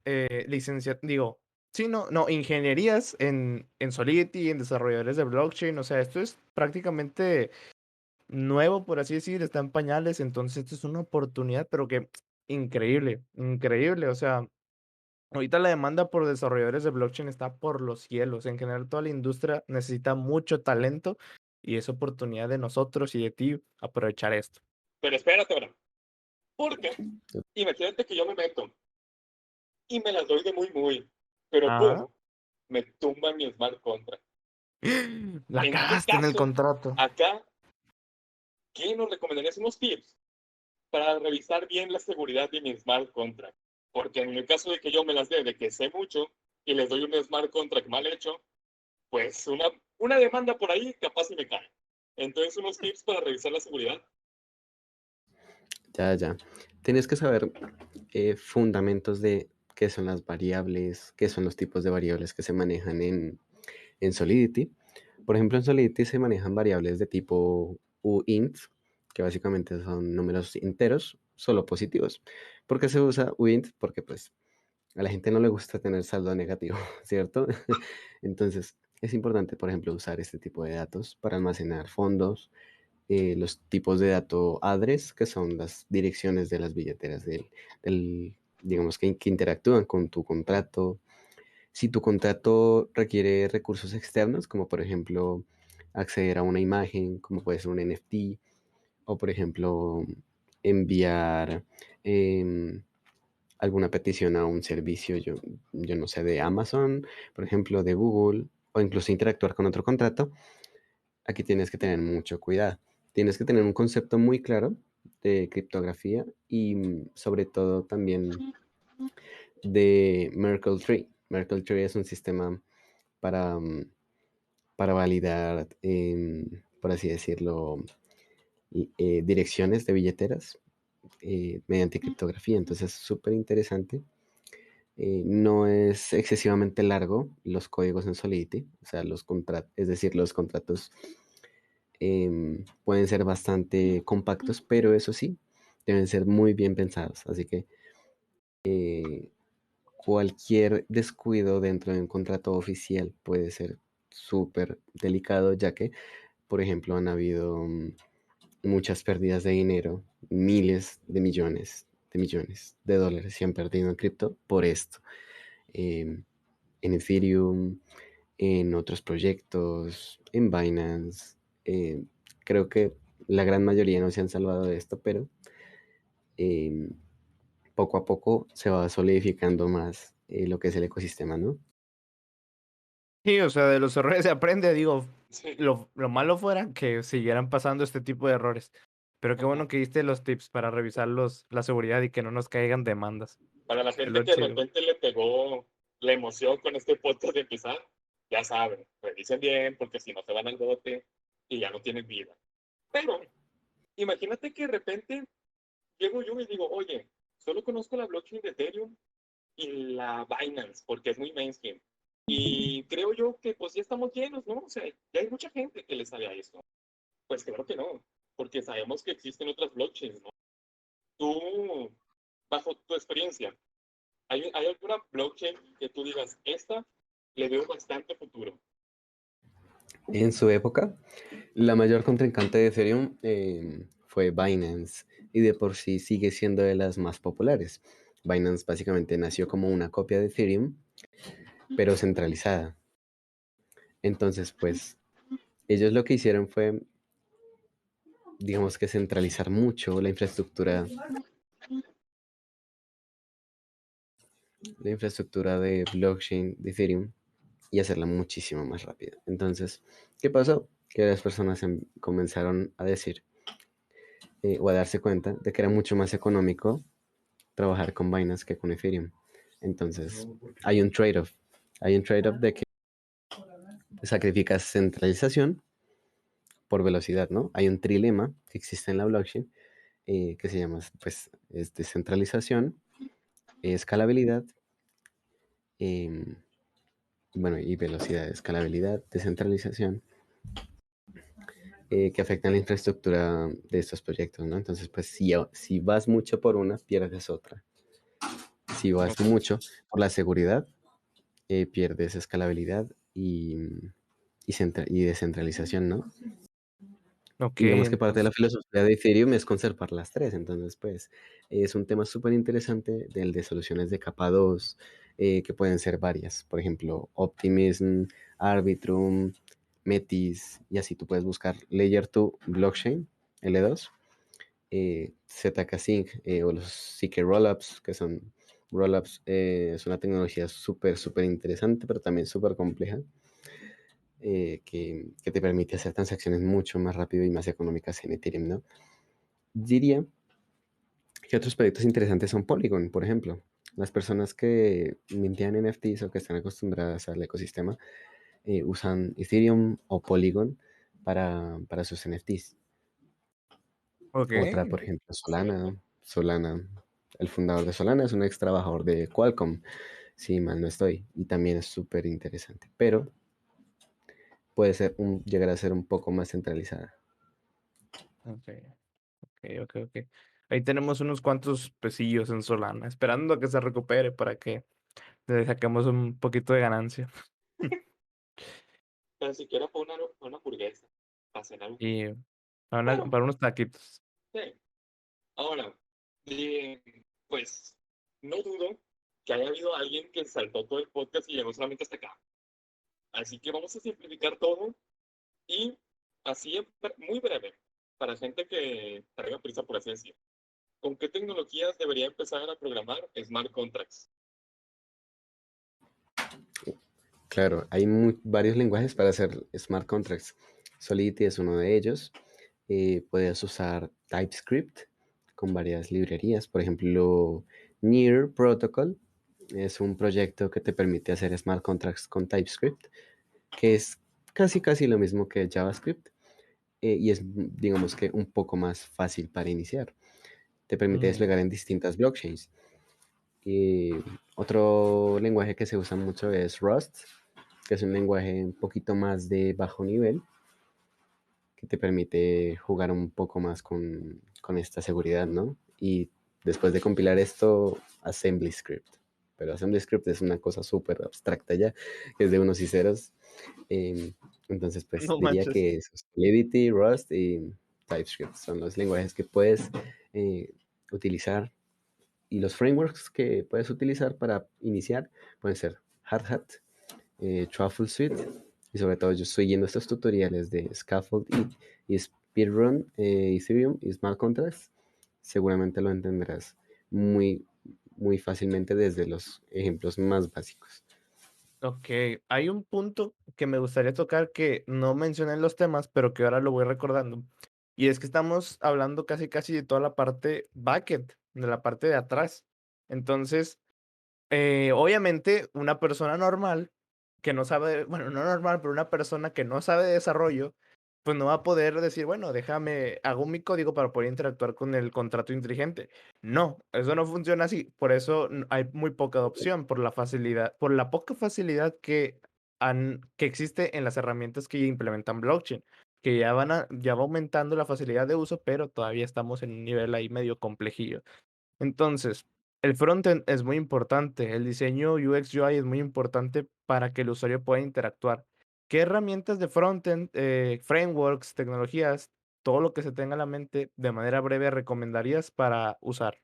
sí, no, ingenierías en Solidity, en desarrolladores de blockchain, o sea, esto es prácticamente nuevo, por así decir, está en pañales, entonces esto es una oportunidad, pero que increíble, increíble, o sea. Ahorita la demanda por desarrolladores de blockchain está por los cielos. En general, toda la industria necesita mucho talento y es oportunidad de nosotros y de ti aprovechar esto. Pero espérate ahora. Porque imagínate que yo me meto y me las doy de muy. Pero Ah, pum, me tumban mi smart contract. la En ese cagaste en el caso, contrato. acá, ¿qué nos recomendarías unos tips para revisar bien la seguridad de mi smart contract? Porque en el caso de que yo me las dé de que sé mucho y les doy un smart contract mal hecho, pues una demanda por ahí capaz y me cae. Entonces, unos tips para revisar la seguridad. Ya, ya. Tienes que saber fundamentos de qué son las variables, qué son los tipos de variables que se manejan en Solidity. Por ejemplo, en Solidity se manejan variables de tipo uint, que básicamente son números enteros, solo positivos. ¿Por qué se usa uint? Porque pues a la gente no le gusta tener saldo negativo, ¿cierto? Entonces es importante, por ejemplo, usar este tipo de datos para almacenar fondos, los tipos de dato address, que son las direcciones de las billeteras digamos, que interactúan con tu contrato. Si tu contrato requiere recursos externos, como por ejemplo acceder a una imagen, como puede ser un NFT, o por ejemplo enviar alguna petición a un servicio, yo no sé, de Amazon, por ejemplo, de Google, o incluso interactuar con otro contrato, aquí tienes que tener mucho cuidado. Tienes que tener un concepto muy claro de criptografía y sobre todo también de Merkle Tree. Merkle Tree es un sistema para, para validar, por así decirlo, direcciones de billeteras mediante criptografía. Entonces es súper interesante. No es excesivamente largo los códigos en Solidity, o sea, es decir, los contratos pueden ser bastante compactos, pero eso sí, deben ser muy bien pensados. Así que cualquier descuido dentro de un contrato oficial puede ser súper delicado, ya que, por ejemplo, han habido muchas pérdidas de dinero, miles de millones de dólares se han perdido en cripto por esto. Em, en Ethereum, en otros proyectos, en Binance. eh, Creo que la gran mayoría no se han salvado de esto, pero em, poco a poco se va solidificando más lo que es el ecosistema, ¿no? Sí, o sea, de los errores se aprende, digo, Sí, lo malo fuera que siguieran pasando este tipo de errores. Pero qué ajá. bueno que diste los tips para revisar la seguridad y que no nos caigan demandas. Para la Es gente lo que de chido. repente le pegó la emoción con este podcast de empezar, ya saben, revisen bien porque si no se van al bote y ya no tienen vida. Pero imagínate que de repente llego yo y digo, oye, solo conozco la blockchain de Ethereum y la Binance porque es muy mainstream. Y creo yo que pues ya estamos llenos, ¿no? O sea, ya hay mucha gente que le sabe a esto. Pues claro que no, porque sabemos que existen otras blockchains, ¿no? Tú, bajo tu experiencia, ¿hay alguna blockchain que tú digas, esta le veo bastante futuro? En su época, la mayor contrincante de Ethereum fue Binance y de por sí sigue siendo de las más populares. Binance básicamente nació como una copia de Ethereum, pero centralizada. Entonces, pues, ellos lo que hicieron fue, digamos que centralizar mucho la infraestructura de blockchain de Ethereum y hacerla muchísimo más rápida. Entonces, ¿qué pasó? Que las personas comenzaron a decir o a darse cuenta de que era mucho más económico trabajar con Binance que con Ethereum. Entonces, hay un trade-off. Hay un trade-off de que sacrificas centralización por velocidad, ¿no? Hay un trilema que existe en la blockchain que se llama, pues, es descentralización, escalabilidad, em, bueno, y velocidad, escalabilidad, descentralización, que afectan la infraestructura de estos proyectos, ¿no? Entonces, pues, si vas mucho por una, pierdes otra. Si vas Ok, mucho por la seguridad, pierdes escalabilidad y descentralización, ¿no? Ok, Y digamos que parte de la entonces, filosofía de Ethereum es conservar las tres, entonces pues es un tema súper interesante del de soluciones de capa 2 que pueden ser varias, por ejemplo, Optimism, Arbitrum, Metis, y así tú puedes buscar Layer 2 Blockchain, L2, ZK-Sync o los ZK Rollups, que son rollups, es una tecnología súper interesante, pero también súper compleja que te permite hacer transacciones mucho más rápido y más económicas en Ethereum, ¿no? Diría que otros proyectos interesantes son Polygon, por ejemplo. Las personas que mintean NFTs o que están acostumbradas al ecosistema usan Ethereum o Polygon para sus NFTs. ok, Otra, por ejemplo, excelente. Solana. Solana, el fundador de Solana es un ex trabajador de Qualcomm, si mal no estoy, y también es súper interesante, pero puede ser llegar a ser un poco más centralizada. ok, ok. Ahí tenemos unos cuantos pesillos en Solana, esperando a que se recupere para que le saquemos un poquito de ganancia. Tan siquiera para una hamburguesa, para cenar un día. Y Bueno, para unos taquitos. sí. Ahora, eh, pues no dudo que haya habido alguien que saltó todo el podcast y llegó solamente hasta acá. Así que vamos a simplificar todo y así muy breve, para gente que traiga prisa, por así decir. ¿Con qué tecnologías debería empezar a programar smart contracts? Claro, hay varios lenguajes para hacer smart contracts. Solidity es uno de ellos. Puedes usar TypeScript con varias librerías. Por ejemplo, Near Protocol es un proyecto que te permite hacer smart contracts con TypeScript, que es casi lo mismo que JavaScript y es, digamos que, un poco más fácil para iniciar. Te permite Mm, desplegar en distintas blockchains. Y otro lenguaje que se usa mucho es Rust, que es un lenguaje un poquito más de bajo nivel, que te permite jugar un poco más con esta seguridad, ¿no? Y después de compilar esto, Assembly Script. Pero Assembly Script es una cosa súper abstracta ya, que es de unos y ceros. Eh, entonces, pues no diría manches. que Solidity, Rust y TypeScript son los lenguajes que puedes utilizar y los frameworks que puedes utilizar para iniciar pueden ser Hardhat, Truffle Suite, y sobre todo yo estoy yendo estos tutoriales de Scaffold y Speedrun, Ethereum y Smart Contracts. Seguramente lo entenderás muy fácilmente desde los ejemplos más básicos. Ok, hay un punto que me gustaría tocar que no mencioné en los temas, pero que ahora lo voy recordando. Y es que estamos hablando casi casi de toda la parte backend, de la parte de atrás. Entonces, obviamente, una persona normal que no sabe, bueno, no normal, pero una persona que no sabe de desarrollo, pues no va a poder decir, bueno, déjame, hago mi código para poder interactuar con el contrato inteligente. No, eso no funciona así. Por eso hay muy poca adopción, por la facilidad, por la poca facilidad que existe en las herramientas que implementan blockchain, que ya va aumentando la facilidad de uso, pero todavía estamos en un nivel ahí medio complejillo. Entonces, el frontend es muy importante, el diseño UX UI es muy importante para que el usuario pueda interactuar. ¿Qué herramientas de frontend, frameworks, tecnologías, todo lo que se tenga en la mente de manera breve recomendarías para usar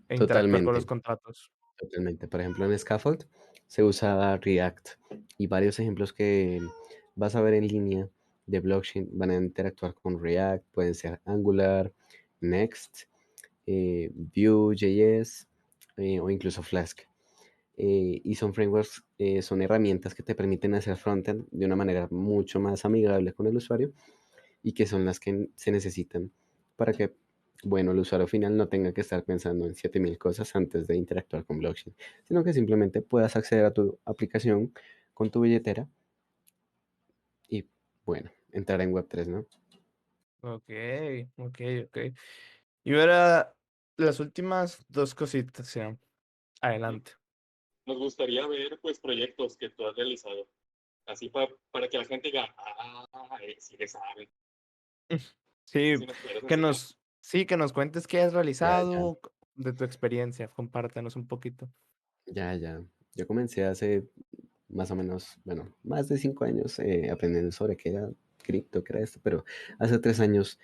e interactuar con los Totalmente, contratos? totalmente. Por ejemplo, en Scaffold se usa React y varios ejemplos que vas a ver en línea de blockchain van a interactuar con React, pueden ser Angular, Next, Vue.js o incluso Flask. Y son frameworks, son herramientas que te permiten hacer frontend de una manera mucho más amigable con el usuario y que son las que se necesitan para que, bueno, el usuario final no tenga que estar pensando en 7000 cosas antes de interactuar con blockchain, sino que simplemente puedas acceder a tu aplicación con tu billetera y, bueno, entrar en Web3, ¿no? Ok, ok, ok. Y ahora las últimas dos cositas, Sean. Ujú. Adelante. Nos gustaría ver pues proyectos que tú has realizado, así para que la gente diga, sí le sabe, Sí, si nos pudieras enseñar. sí, que nos cuentes qué has Ya, ya, realizado de tu experiencia. Compártenos un poquito. ya. Yo comencé hace más o menos, bueno, más de 5 años aprendiendo sobre qué era cripto, qué era esto, pero hace 3 años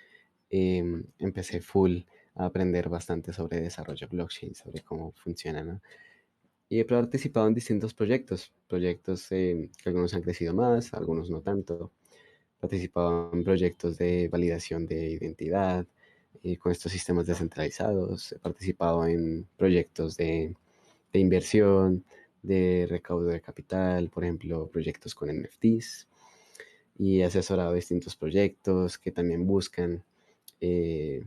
empecé full a aprender bastante sobre desarrollo blockchain, sobre cómo funciona, ¿no? Y he participado en distintos proyectos que algunos han crecido más, algunos no tanto. He participado en proyectos de validación de identidad con estos sistemas descentralizados. He participado en proyectos de inversión, de recaudo de capital, por ejemplo, proyectos con NFTs. Y he asesorado distintos proyectos que también buscan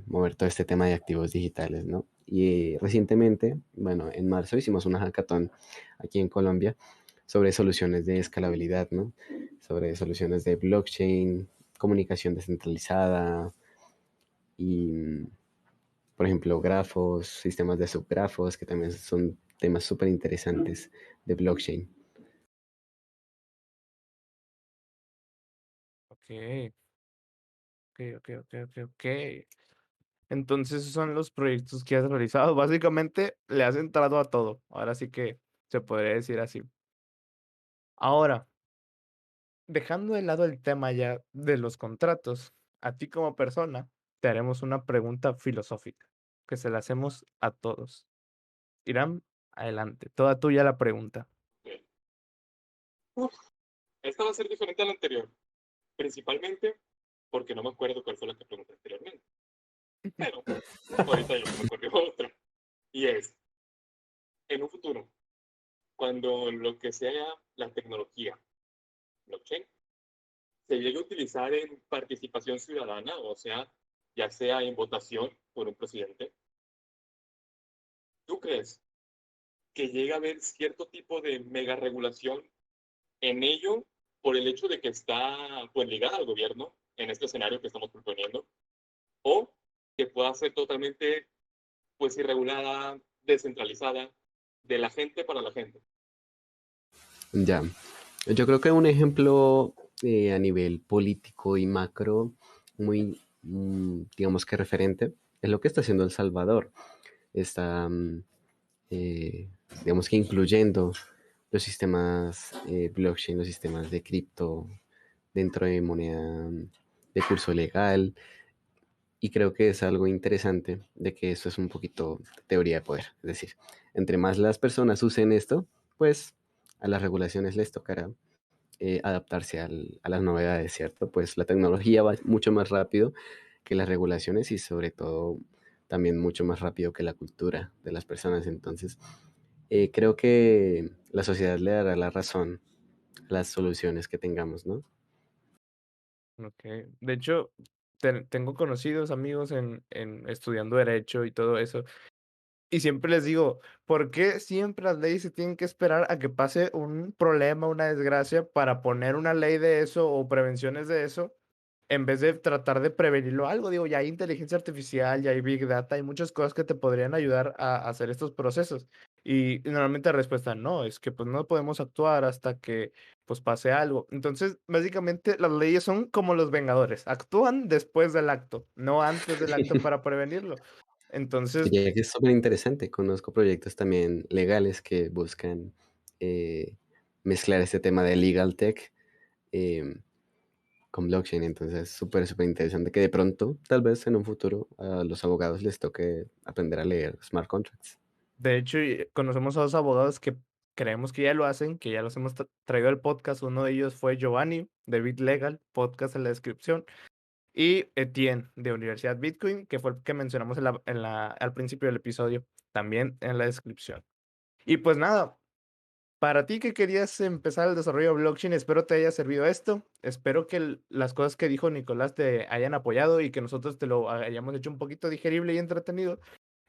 mover todo este tema de activos digitales, ¿no? Y recientemente, bueno, en marzo hicimos una hackathon aquí en Colombia sobre soluciones de escalabilidad, ¿no? Sobre soluciones de blockchain, comunicación descentralizada y, por ejemplo, grafos, sistemas de subgrafos, que también son temas súper interesantes de blockchain. Ok, ok. Entonces, esos son los proyectos que has realizado. Básicamente, le has entrado a todo. Ahora sí que se podría decir así. Ahora, dejando de lado el tema ya de los contratos, a ti como persona, te haremos una pregunta filosófica, que se la hacemos a todos. Irán, adelante. Toda tuya la pregunta. Ok. Uf, esta va a ser diferente a la anterior, principalmente porque no me acuerdo cuál fue la que pregunté anteriormente, pero ahorita ya se me ocurrió otra, y es, en un futuro, cuando lo que sea la tecnología blockchain se llegue a utilizar en participación ciudadana, o sea, ya sea en votación por un presidente, ¿tú crees que llega a haber cierto tipo de mega regulación en ello por el hecho de que está pues ligada al gobierno en este escenario que estamos proponiendo, o que pueda ser totalmente pues irregulada, descentralizada, de la gente para la gente? Ya, yo creo que un ejemplo a nivel político y macro muy, digamos que referente, es lo que está haciendo El Salvador. Está, eh, digamos que incluyendo los sistemas blockchain, los sistemas de cripto dentro de moneda de curso legal. Y creo que es algo interesante de que esto es un poquito teoría de poder. Es decir, entre más las personas usen esto, pues a las regulaciones les tocará adaptarse a las novedades, ¿cierto? Pues la tecnología va mucho más rápido que las regulaciones y sobre todo también mucho más rápido que la cultura de las personas. Entonces, creo que la sociedad le dará la razón a las soluciones que tengamos, ¿no? Ok. De hecho, tengo conocidos amigos estudiando derecho y todo eso. Y siempre les digo, ¿por qué siempre las leyes se tienen que esperar a que pase un problema, una desgracia, para poner una ley de eso o prevenciones de eso, en vez de tratar de prevenirlo algo? Digo, ya hay inteligencia artificial, ya hay Big Data, hay muchas cosas que te podrían ayudar a hacer estos procesos. Y normalmente la respuesta no, es que pues no podemos actuar hasta que pues pase algo. Entonces, básicamente las leyes son como los Vengadores, actúan después del acto, no antes del acto para prevenirlo. Entonces, Diría que es súper interesante. Conozco proyectos también legales que buscan eh, mezclar este tema de legal tech em, con blockchain. Entonces, es súper, súper interesante que de pronto, tal vez en un futuro, a los abogados les toque aprender a leer smart contracts. de hecho, conocemos a dos abogados que creemos que ya lo hacen, que ya los hemos traído al podcast. Uno de ellos fue Giovanni, de BitLegal, podcast en la descripción, y Etienne, de Universidad Bitcoin, que fue el que mencionamos al principio del episodio, también en la descripción. Y pues nada, para ti que querías empezar el desarrollo de blockchain, espero te haya servido esto. Espero que las cosas que dijo Nicolás te hayan apoyado y que nosotros te lo hayamos hecho un poquito digerible y entretenido.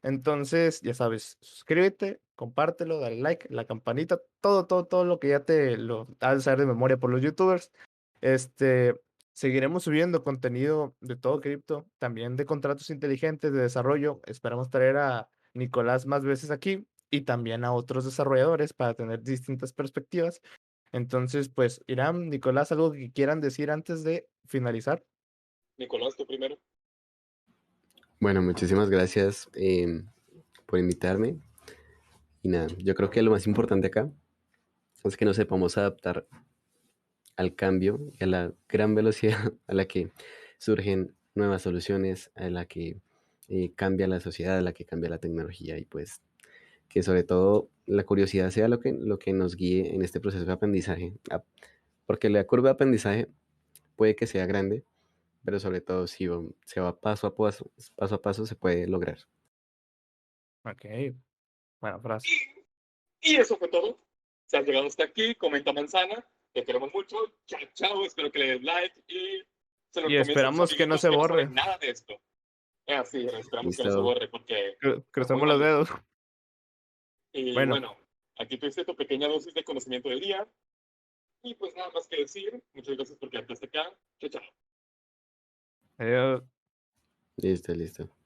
Entonces, ya sabes, suscríbete, compártelo, dale like, la campanita, todo lo que ya te lo has de saber de memoria por los youtubers. Este, seguiremos subiendo contenido de todo cripto, también de contratos inteligentes, de desarrollo. Esperamos traer a Nicolás más veces aquí y también a otros desarrolladores para tener distintas perspectivas. Entonces, pues, Irán, Nicolás, algo que quieran decir antes de finalizar. Nicolás, tú primero. Bueno, muchísimas gracias por invitarme. Y nada, yo creo que lo más importante acá es que nos sepamos adaptar al cambio y a la gran velocidad a la que surgen nuevas soluciones, a la que cambia la sociedad, a la que cambia la tecnología y pues que sobre todo la curiosidad sea lo que nos guíe en este proceso de aprendizaje, porque la curva de aprendizaje puede que sea grande, pero sobre todo si se va paso a paso se puede lograr. Ok, buena frase. Y eso fue todo. Si has llegado hasta aquí, comenta manzana. Te queremos mucho. Chao, chao. Espero que le des like y se lo Y recomiendes a tus esperamos que no amiguitos se que no borre. saben nada de esto. Así, esperamos que no se Listo, borre porque está muy Crucemos los malo. dedos. Y Bueno, bueno, aquí tuviste tu pequeña dosis de conocimiento del día. Y pues nada más que decir. Muchas gracias por quedarte hasta acá. Chao, chao. adiós. listo, listo.